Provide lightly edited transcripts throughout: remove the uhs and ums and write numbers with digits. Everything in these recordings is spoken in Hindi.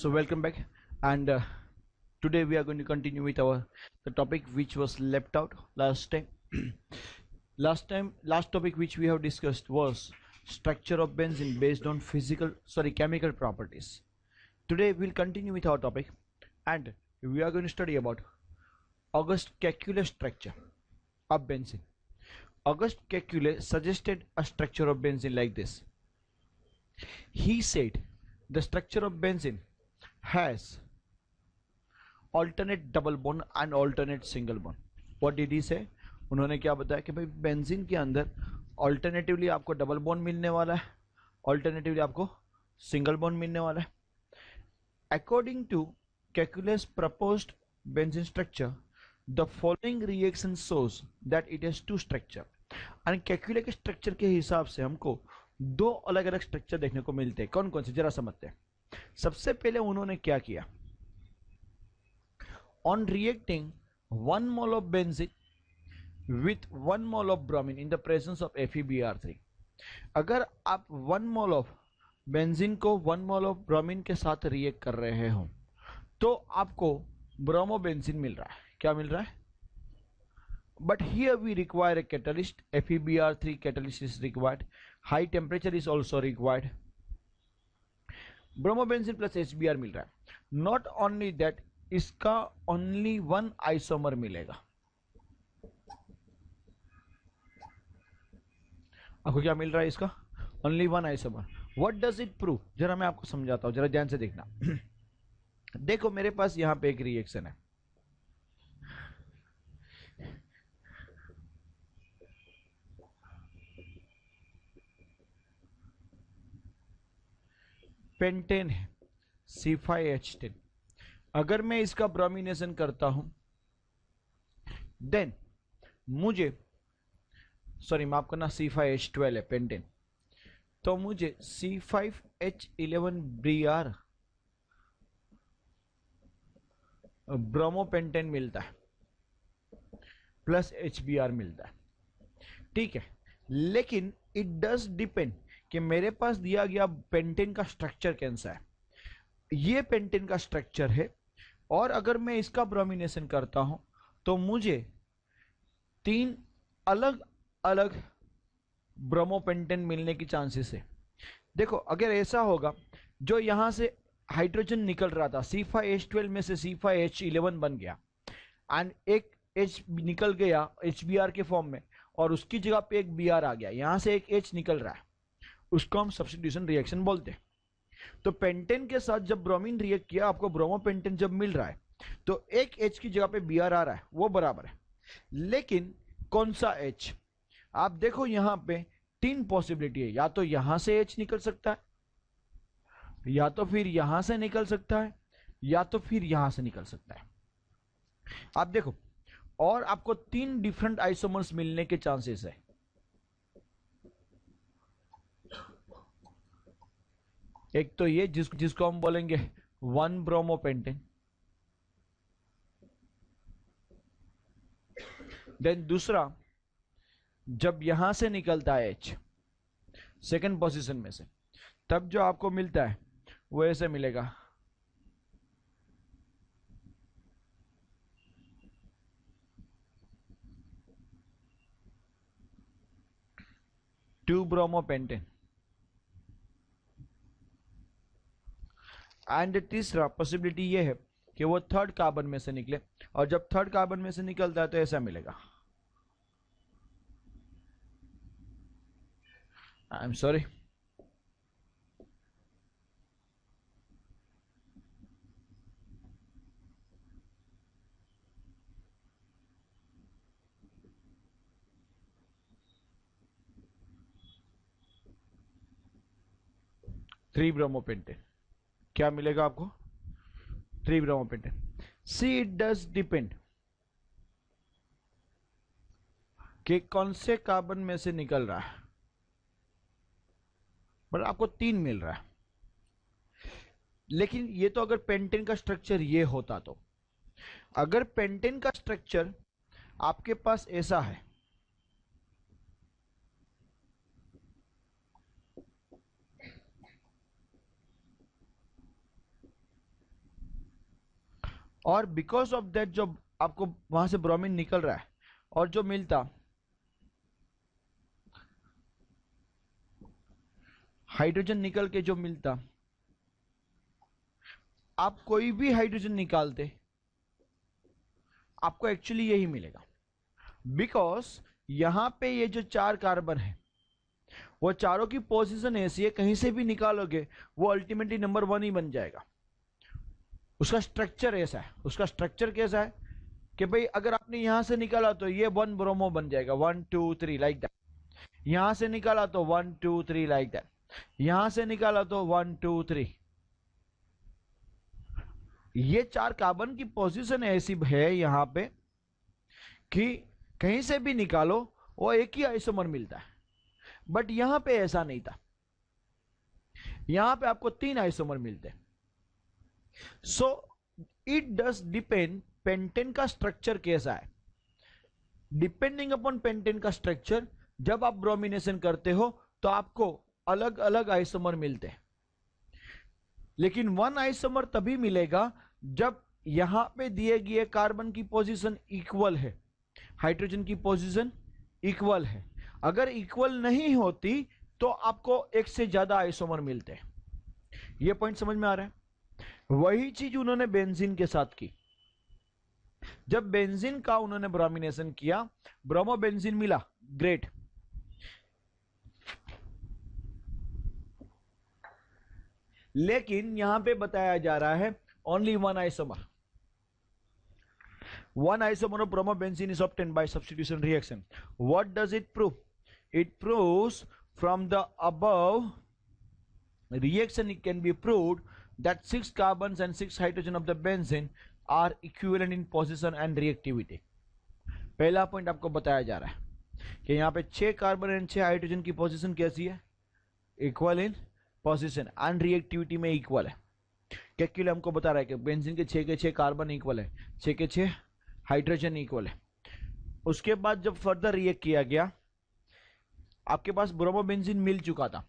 So welcome back, and today we are going to continue with our the topic which was left out last time. Last topic which we have discussed was structure of benzene based on chemical properties. Today we'll continue with our topic, and we are going to study about Auguste Kekule structure of benzene. Auguste Kekule suggested a structure of benzene like this. He said the structure of benzene has alternate double bond and alternate single bond. What did he say? उन्होंने क्या बताया कि भाई बेंजीन के अंदर ऑल्टरनेटिवली आपको डबल बॉन्ड मिलने वाला है, ऑल्टरनेटिवली आपको सिंगल बॉन्ड मिलने वाला है. According to Kekule's proposed benzene structure, the following reaction shows that it has two structure. and Kekule के स्ट्रक्चर के हिसाब से हमको दो अलग अलग स्ट्रक्चर देखने को मिलते हैं. कौन कौन से जरा समझते हैं. सबसे पहले उन्होंने क्या किया, on reacting 1 mole of benzene with 1 mole of bromine in the presence of FeBr3. अगर आप 1 mole of बेंजीन को 1 mole of bromine के साथ रिएक्ट कर रहे हो तो आपको ब्रोमोबेंजीन मिल रहा है. क्या मिल रहा है? But here we require a catalyst. FeBr3 catalyst is required. High temperature is also required. Bromobenzene plus HBr मिल रहा है. नॉट ओनली दैट, इसका ओनली वन आइसोमर मिलेगा. आपको क्या मिल रहा है? इसका only one isomer. What does it prove? जरा मैं आपको समझाता हूं, जरा ध्यान से देखना. देखो मेरे पास यहां पे एक रिएक्शन है. पेंटेन है C5H10. अगर मैं इसका ब्रोमिनेशन करता हूं देन मुझे, सॉरी माफ करना, C5H12 है पेंटेन, तो मुझे C5H11Br ब्रोमोपेंटेन मिलता है प्लस HBr मिलता है. ठीक है, लेकिन इट डज डिपेंड कि मेरे पास दिया गया पेंटेन का स्ट्रक्चर कैसा है. ये पेंटेन का स्ट्रक्चर है और अगर मैं इसका ब्रोमिनेशन करता हूं तो मुझे 3 अलग अलग ब्रोमोपेंटेन मिलने की चांसेस है. देखो अगर ऐसा होगा, जो यहां से हाइड्रोजन निकल रहा था C5H12 में से C5H11 बन गया एंड एक H निकल गया HBr के फॉर्म में और उसकी जगह पे एक Br आ गया, यहां से एक H निकल रहा है, उसको हम सब्स्टिट्यूशन रिएक्शन बोलते हैं. तो पेंटेन के साथ जब ब्रोमीन रिएक्ट किया, आपको ब्रोमोपेंटेन जब मिल रहा है तो एक H की जगह पे Br आ रहा है, वो बराबर है. लेकिन कौन सा H? आप देखो यहां पे 3 पॉसिबिलिटी है. या तो यहां से H निकल सकता है, या तो फिर यहां से निकल सकता है, या तो फिर यहां से निकल सकता है. आप देखो, और आपको 3 डिफरेंट आइसोमर्स मिलने के चांसेस है. एक तो ये जिसको हम बोलेंगे 1 ब्रोमोपेंटेन, देन दूसरा जब यहां से निकलता है H सेकंड पोजीशन में से, तब जो आपको मिलता है वो ऐसे मिलेगा. Two bromopentane. एंड तीसरा पॉसिबिलिटी ये है कि वो थर्ड कार्बन में से निकले, और जब थर्ड कार्बन में से निकलता है तो ऐसा मिलेगा. I am sorry, three bromopentane. क्या मिलेगा आपको? 3 bromopentane. See it does depend कि कौन से कार्बन में से निकल रहा है, पर आपको 3 मिल रहा है. लेकिन ये तो अगर पेंटेन का स्ट्रक्चर ये होता, तो अगर पेंटेन का स्ट्रक्चर आपके पास ऐसा है, और बिकॉज ऑफ दैट जो आपको वहां से ब्रोमीन निकल रहा है और जो मिलता हाइड्रोजन निकल के जो मिलता, आप कोई भी हाइड्रोजन निकालते आपको एक्चुअली यही मिलेगा, बिकॉज यहां पे ये जो 4 कार्बन है वो चारों की पोजीशन ऐसी है, कहीं से भी निकालोगे वो अल्टीमेटली नंबर 1 ही बन जाएगा। उसका स्ट्रक्चर ऐसा है, उसका स्ट्रक्चर कैसा है कि भाई अगर आपने यहां से निकाला तो ये 1 ब्रोमो बन जाएगा, 1 2 3 लाइक दैट। यहां से निकाला तो 1 2 3 लाइक दैट। यहां से निकाला तो 1 2 3। ये 4 कार्बन की पोजीशन ऐसी है यहां पे कि कहीं से भी निकालो वो एक ही आइसोमर मिलता है, बट यहां पे ऐसा नहीं था, यहां पे आपको 3 आइसोमर मिलते हैं। So it does depend pentane का स्ट्रक्चर कैसा है। डिपेंडिंग अपॉन पेंटेन का स्ट्रक्चर, जब आप ब्रोमिनेशन करते हो तो आपको अलग अलग आइसोमर मिलते हैं, लेकिन 1 आइसोमर तभी मिलेगा जब यहां पे दिए गए कार्बन की पोजीशन इक्वल है, हाइड्रोजन की पोजीशन इक्वल है। अगर इक्वल नहीं होती तो आपको एक से ज्यादा आइसोमर मिलते हैं। यह पॉइंट समझ में आ रहा है? वही चीज उन्होंने बेंजीन के साथ की। जब बेंजीन का उन्होंने ब्रोमिनेशन किया, ब्रोमो बेंजीन मिला, ग्रेट। लेकिन यहां पे बताया जा रहा है only 1 isomer. 1 isomer of bromobenzene is obtained by substitution reaction. What does it prove? It proves from the above reaction it can be proved that 6 carbons and 6 hydrogen of the benzene are equivalent in position and reactivity. पहला पॉइंट आपको बताया जा रहा है कि यहाँ पे 6 कार्बन एंड 6 हाइड्रोजन की पोजीशन कैसी है, equal in position and reactivity में इक्वल है। क्या हमको बता रहा है कि बेंजीन के 6 कार्बन इक्वल है, 6 के 6 हाइड्रोजन इक्वल है। उसके बाद जब फर्दर रिएक्ट किया गया, आपके पास ब्रोमोबेंजीन मिल चुका था,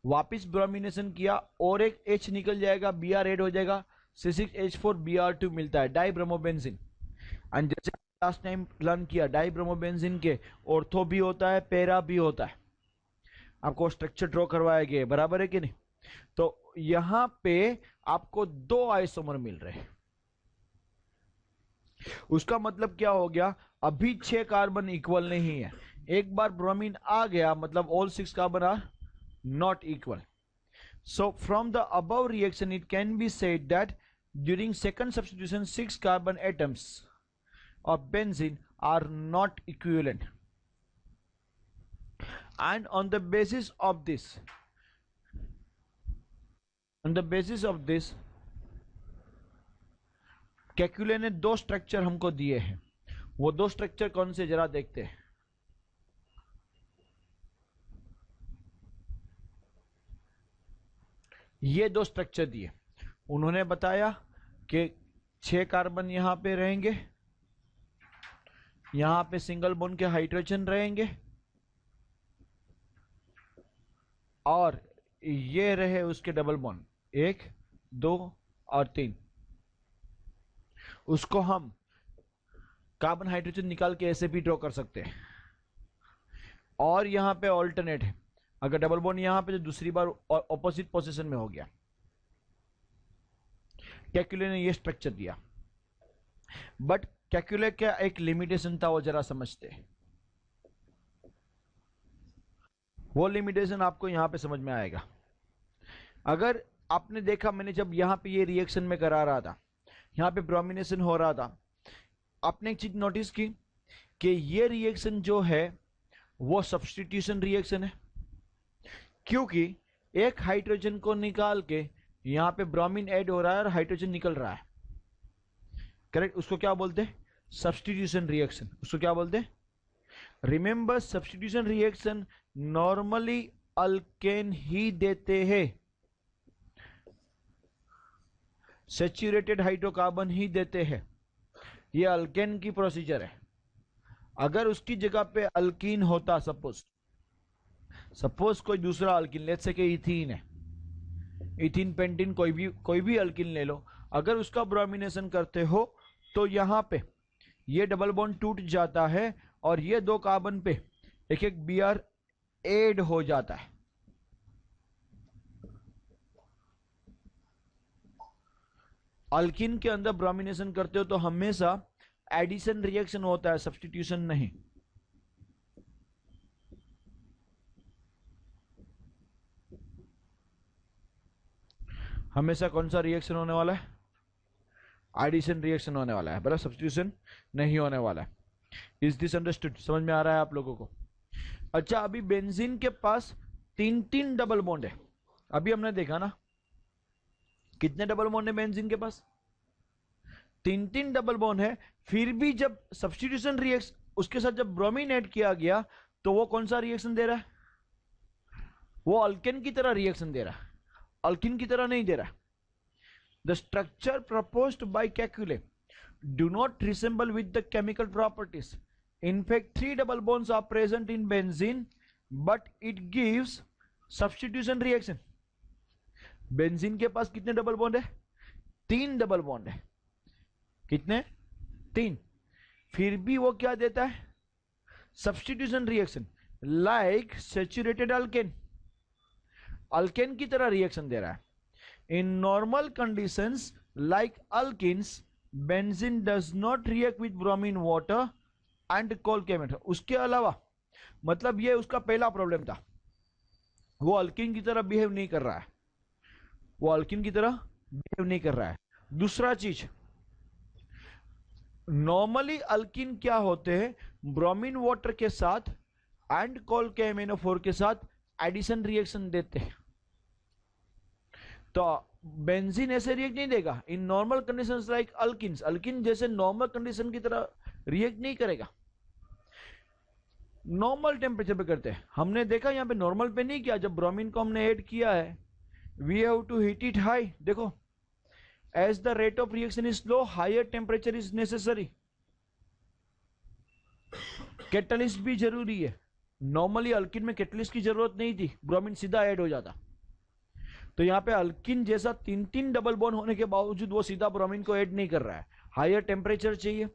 वापस ब्रोमिनेशन किया और एक H निकल जाएगा, Br ऐड हो जाएगा, C6H4Br2 मिलता है, डाई ब्रोमोबेंजीन। एंड जैसे लास्ट टाइम लर्न किया, डाई ब्रोमोबेंजीन के ऑर्थो भी होता है, पैरा भी होता है, आपको स्ट्रक्चर ड्रॉ करवाया गया, बराबर है कि नहीं? तो यहां पे आपको 2 आइसोमर मिल रहे हैं। उसका मतलब क्या हो गया, अभी 6 कार्बन इक्वल नहीं है, एक बार ब्रोमीन आ गया मतलब all 6 carbon are not equal. So from the above reaction it can be said that during second substitution 6 carbon atoms of benzene are not equivalent, and on the basis of this Kekule ने 2 स्ट्रक्चर हमको दिए हैं। वो 2 स्ट्रक्चर कौन से जरा देखते हैं। ये 2 स्ट्रक्चर दिए, उन्होंने बताया कि 6 कार्बन यहां पे रहेंगे, यहां पे सिंगल बॉन्ड के हाइड्रोजन रहेंगे, और ये रहे उसके डबल बॉन्ड 1 2 और 3। उसको हम कार्बन हाइड्रोजन निकाल के ऐसे भी ड्रॉ कर सकते हैं। और यहां पे ऑल्टरनेट है, अगर डबल बॉन्ड यहां पे तो दूसरी बार ऑपोजिट पोजीशन में हो गया। कैक्युले ने ये स्ट्रक्चर दिया, बट कैक्युले का एक लिमिटेशन था, वो जरा समझते हैं। वो लिमिटेशन आपको यहां पे समझ में आएगा। अगर आपने देखा, मैंने जब यहां पे ये रिएक्शन में करा रहा था, यहां पे ब्रोमिनेशन हो रहा था, आपने एक चीज नोटिस की कि ये रिएक्शन जो है वो सब्स्टिट्यूशन रिएक्शन है, क्योंकि एक हाइड्रोजन को निकाल के यहां पे ब्रोमीन ऐड हो रहा है और हाइड्रोजन निकल रहा है, करेक्ट? उसको क्या बोलते हैं? Substitution reaction. उसको क्या बोलते हैं? Remember, substitution reaction normally alkane ही देते हैं, सैचुरेटेड हाइड्रोकार्बन ही देते हैं। ये अल्केन की प्रोसीजर है। अगर उसकी जगह पे अल्कीन होता, सपोज कोई दूसरा अल्कीन, लेट्स से कि इथीन है, इथीन पेंटीन, कोई भी अल्कीन ले लो, अगर उसका ब्रोमिनेशन करते हो तो यहां पे ये डबल बॉन्ड टूट जाता है और ये दो कार्बन पे एक एक Br ऐड हो जाता है। अल्किन के अंदर ब्रोमिनेशन करते हो तो हमेशा एडिशन रिएक्शन होता है, सब्स्टिट्यूशन नहीं। हमेशा कौन सा रिएक्शन होने वाला है? एडिशन रिएक्शन होने वाला है, बराबर, सब्स्टिट्यूशन नहीं होने वाला है। Is this understood? समझ में आ रहा है आप लोगों को? अच्छा, अभी बेंजीन के पास तीन तीन डबल बॉन्ड है। अभी हमने देखा ना कितने डबल बॉन्ड है बेंजीन के पास? तीन तीन डबल बॉन्ड है। फिर भी जब सब्स्टिट्यूशन रिएक्शन उसके साथ जब ब्रोमीन ऐड किया गया तो वो कौन सा रिएक्शन दे रहा है? वो अल्केन की तरह रिएक्शन दे रहा है, अल्किन की तरह नहीं दे रहा। The structure proposed by Kekule do not resemble with the chemical properties. In fact, 3 double bonds are present in benzene, but it gives substitution reaction. Benzene के पास कितने डबल बॉन्ड है? 3 डबल बॉन्ड है। कितने? 3। फिर भी वो क्या देता है? Substitution reaction, like saturated alkane, alkane की तरह रिएक्शन दे रहा है। In normal conditions like alkynes, benzene does not react with bromine water and cold केमेट। उसके अलावा मतलब ये उसका पहला प्रॉब्लम था, वो अल्किन की तरह बिहेव नहीं कर रहा है, वो अल्किन की तरह बिहेव नहीं कर रहा है। दूसरा चीज, नॉर्मली अल्किन क्या होते हैं? ब्रोमीन वाटर के साथ एंड कोल केमेनोफोर के साथ एडिशन रिएक्शन देते हैं, तो बेंजीन ऐसे रिएक्ट नहीं देगा। In normal conditions like alkenes, alkene जैसे नॉर्मल कंडीशन की तरह रिएक्ट नहीं करेगा, नॉर्मल टेम्परेचर पे करते हैं। हमने देखा यहाँ पे नॉर्मल पे नहीं किया, जब ब्रोमीन को हमने ऐड किया है we have to heat it high. देखो, as the rate of reaction is low, higher temperature is necessary. Catalyst भी जरूरी है। नॉर्मली अल्किन में कैटलिस्ट की जरूरत नहीं थी, ब्रोमीन सीधा ऐड हो जाता। तो यहाँ पे अल्किन जैसा तीन तीन डबल बॉन्ड होने के बावजूद वो सीधा ब्रोमीन को ऐड नहीं कर रहा है, हायर टेम्परेचर चाहिए।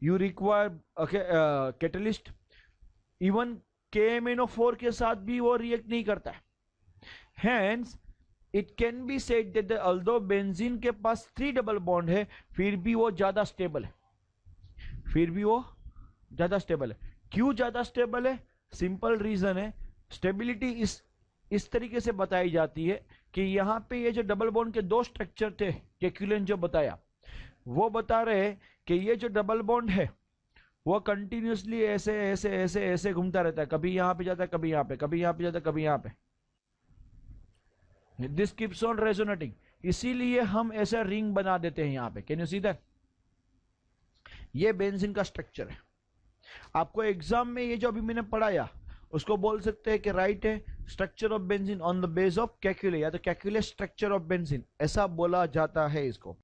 You require catalyst. Even KMnO4 के साथ भी वो रिएक्ट नहीं करता है। Hence it can be said that although benzene के पास 3 डबल बॉन्ड है, फिर भी वो ज्यादा स्टेबल है, फिर भी वो ज्यादा स्टेबल है। क्यों ज्यादा स्टेबल है? सिंपल रीजन है, स्टेबिलिटी इस तरीके से बताई जाती है कि यहाँ पे ये जो डबल बॉन्ड के दो स्ट्रक्चर थे, केकुले जो बताया, वो बता रहे हैं कि ये जो डबल बॉन्ड है वो कंटिन्यूसली ऐसे ऐसे ऐसे ऐसे घूमता रहता है, कभी यहाँ पे जाता है, कभी यहाँ पे, कभी यहाँ पे जाता है, कभी यहाँ पे। दिस कीप्स ऑन रेजोनेटिंग, इसीलिए हम ऐसा रिंग बना देते हैं यहाँ पे। Can you see that? ये बेंजीन का स्ट्रक्चर है। आपको एग्जाम में ये जो अभी मैंने पढ़ाया उसको बोल सकते हैं कि राइट है, structure of benzene on the base of Kekule, या तो केकुले स्ट्रक्चर ऑफ बेंजीन, ऐसा बोला जाता है इसको।